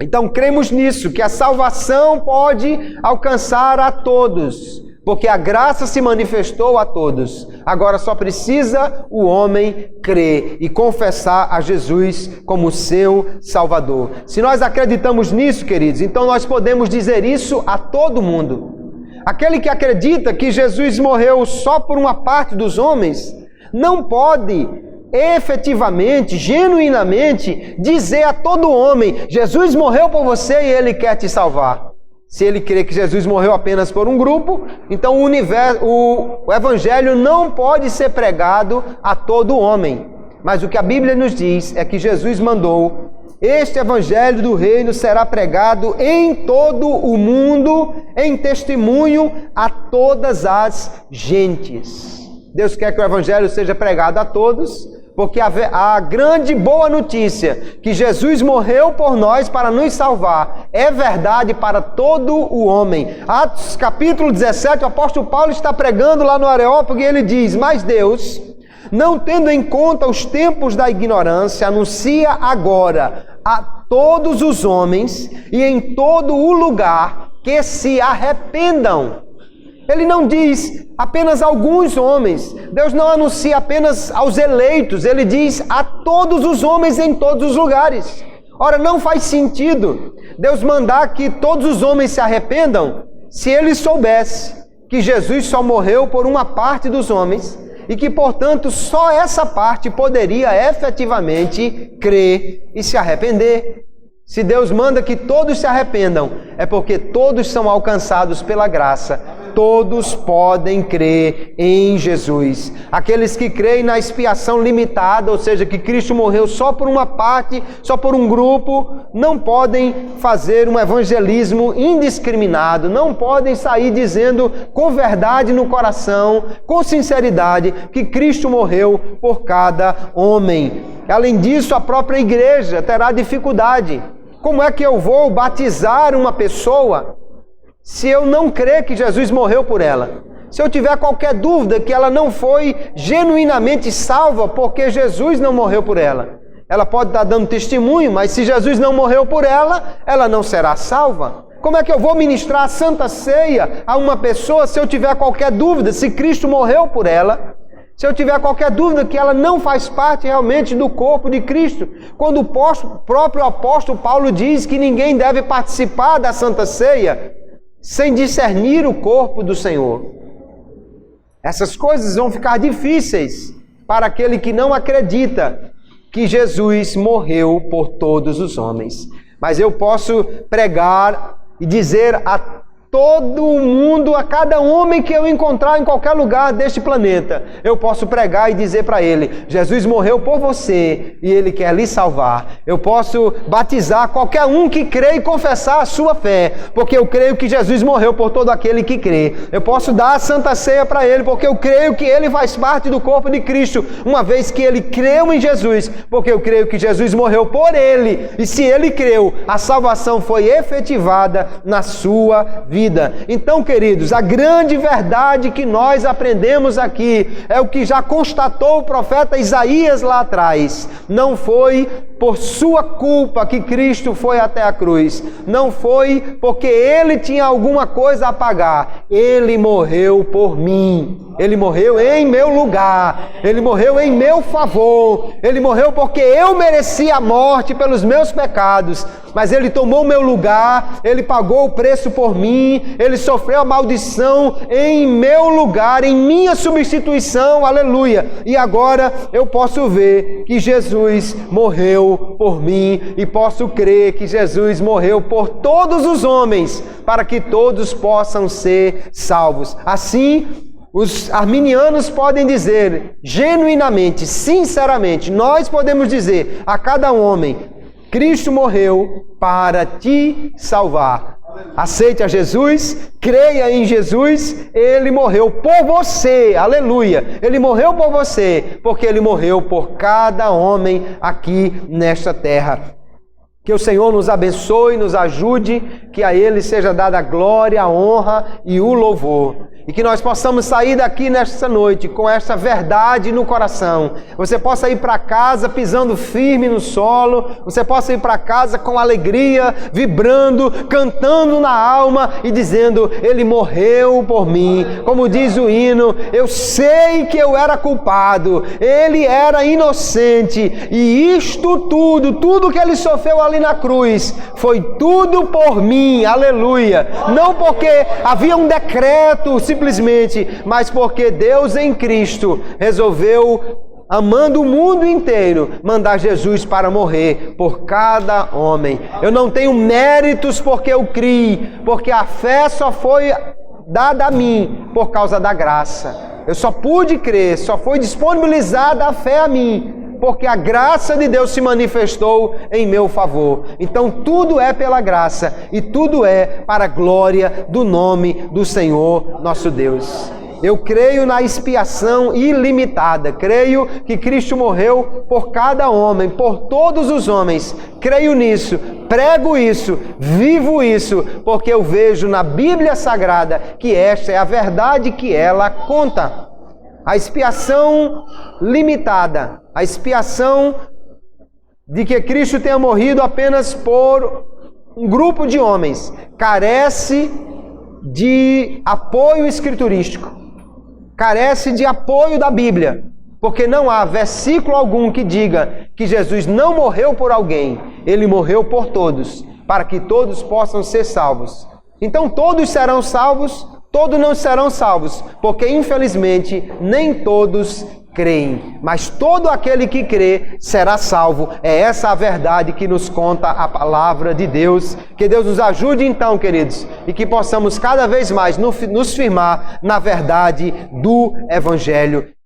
Então cremos nisso, que a salvação pode alcançar a todos, porque a graça se manifestou a todos. Agora só precisa o homem crer e confessar a Jesus como seu Salvador. Se nós acreditamos nisso, queridos, então nós podemos dizer isso a todo mundo. Aquele que acredita que Jesus morreu só por uma parte dos homens, não pode efetivamente, genuinamente, dizer a todo homem, Jesus morreu por você e Ele quer te salvar. Se ele crê que Jesus morreu apenas por um grupo, então o Evangelho não pode ser pregado a todo homem. Mas o que a Bíblia nos diz é que Jesus mandou, este Evangelho do Reino será pregado em todo o mundo, em testemunho a todas as gentes. Deus quer que o Evangelho seja pregado a todos, porque a grande boa notícia que Jesus morreu por nós para nos salvar é verdade para todo o homem. Atos capítulo 17, o apóstolo Paulo está pregando lá no Areópago e ele diz, mas Deus, não tendo em conta os tempos da ignorância, anuncia agora a todos os homens e em todo o lugar que se arrependam. Ele não diz apenas alguns homens. Deus não anuncia apenas aos eleitos. Ele diz a todos os homens em todos os lugares. Ora, não faz sentido Deus mandar que todos os homens se arrependam se Ele soubesse que Jesus só morreu por uma parte dos homens e que, portanto, só essa parte poderia efetivamente crer e se arrepender. Se Deus manda que todos se arrependam, é porque todos são alcançados pela graça. Todos podem crer em Jesus. Aqueles que creem na expiação limitada, ou seja, que Cristo morreu só por uma parte, só por um grupo, não podem fazer um evangelismo indiscriminado, não podem sair dizendo com verdade no coração, com sinceridade, que Cristo morreu por cada homem. Além disso, a própria igreja terá dificuldade. Como é que eu vou batizar uma pessoa se eu não crer que Jesus morreu por ela? Se eu tiver qualquer dúvida que ela não foi genuinamente salva porque Jesus não morreu por ela? Ela pode estar dando testemunho, mas se Jesus não morreu por ela, ela não será salva. Como é que eu vou ministrar a Santa Ceia a uma pessoa se eu tiver qualquer dúvida se Cristo morreu por ela? Se eu tiver qualquer dúvida que ela não faz parte realmente do corpo de Cristo, quando o próprio apóstolo Paulo diz que ninguém deve participar da Santa Ceia sem discernir o corpo do Senhor. Essas coisas vão ficar difíceis para aquele que não acredita que Jesus morreu por todos os homens. Mas eu posso pregar e dizer a todo mundo, a cada homem que eu encontrar em qualquer lugar deste planeta, eu posso pregar e dizer para ele: Jesus morreu por você e Ele quer lhe salvar. Eu posso batizar qualquer um que crê e confessar a sua fé, porque eu creio que Jesus morreu por todo aquele que crê. Eu posso dar a Santa Ceia para ele, porque eu creio que ele faz parte do corpo de Cristo, uma vez que ele creu em Jesus, porque eu creio que Jesus morreu por ele, e se ele creu, a salvação foi efetivada na sua vida. Então, queridos, a grande verdade que nós aprendemos aqui é o que já constatou o profeta Isaías lá atrás. Não foi por sua culpa que Cristo foi até a cruz. Não foi porque ele tinha alguma coisa a pagar. Ele morreu por mim. Ele morreu em meu lugar. Ele morreu em meu favor. Ele morreu porque eu merecia a morte pelos meus pecados. Mas Ele tomou meu lugar. Ele pagou o preço por mim. Ele sofreu a maldição em meu lugar, em minha substituição. Aleluia. E agora eu posso ver que Jesus morreu por mim e posso crer que Jesus morreu por todos os homens para que todos possam ser salvos. Assim, os arminianos podem dizer genuinamente, sinceramente, nós podemos dizer a cada homem: Cristo morreu para te salvar. Aceite a Jesus, creia em Jesus, Ele morreu por você, aleluia. Ele morreu por você, porque Ele morreu por cada homem aqui nesta terra. Que o Senhor nos abençoe, nos ajude, que a Ele seja dada a glória, a honra e o louvor. E que nós possamos sair daqui nesta noite com esta verdade no coração. Você possa ir para casa pisando firme no solo. Você possa ir para casa com alegria, vibrando, cantando na alma e dizendo: Ele morreu por mim. Como diz o hino, eu sei que eu era culpado. Ele era inocente. E isto tudo que Ele sofreu ali na cruz, foi tudo por mim. Aleluia. Não porque havia um decreto simplesmente, mas porque Deus em Cristo resolveu, amando o mundo inteiro, mandar Jesus para morrer por cada homem. Eu não tenho méritos porque eu criei, porque a fé só foi dada a mim por causa da graça. Eu só pude crer, só foi disponibilizada a fé a mim, porque a graça de Deus se manifestou em meu favor. Então tudo é pela graça e tudo é para a glória do nome do Senhor nosso Deus. Eu creio na expiação ilimitada, creio que Cristo morreu por cada homem, por todos os homens. Creio nisso, prego isso, vivo isso, porque eu vejo na Bíblia Sagrada que esta é a verdade que ela conta. A expiação limitada, a expiação de que Cristo tenha morrido apenas por um grupo de homens, carece de apoio escriturístico, carece de apoio da Bíblia, porque não há versículo algum que diga que Jesus não morreu por alguém, Ele morreu por todos, para que todos possam ser salvos. Então todos serão salvos Todos não serão salvos, porque infelizmente nem todos creem, mas todo aquele que crê será salvo. É essa a verdade que nos conta a palavra de Deus. Que Deus nos ajude então, queridos, e que possamos cada vez mais nos firmar na verdade do Evangelho.